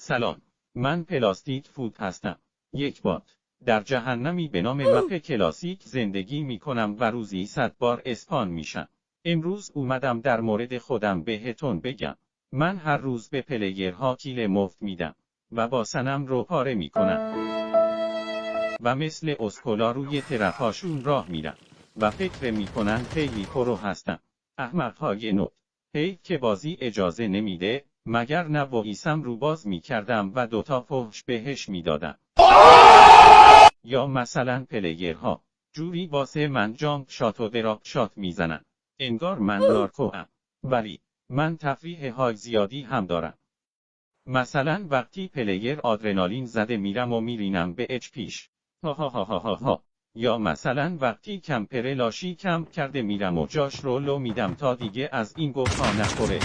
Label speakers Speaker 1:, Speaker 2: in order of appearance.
Speaker 1: سلام، من پلاستیک فود هستم. یک بات در جهنمی به نام مپ کلاسیک زندگی می کنم و روزی 100 بار اسپان میشم. امروز اومدم در مورد خودم بهتون بگم. من هر روز به پلیرها کیل مفت میدم و با سنم رو پاره میکنم و مثل اسکولا روی ترپاشون راه میرم و فکر میکنن خیلی پرو هستم. احمقهای نوت. که بازی اجازه نمیده، مگر نه وایسم رو باز میکردم و دوتا فحش بهش میدادم. یا مثلا پلیرها جوری واسه من جامپ شات و دراپ شات میزنن انگار من نارکوام، ولی من تفریح های زیادی هم دارم. مثلا وقتی پلیر آدرنالین زده میرم و میرینم به اچ پیش. ها. یا مثلا وقتی کمپر لاشی کم کرده میرم و جاش رو لو میدم تا دیگه از این گوها نخوره.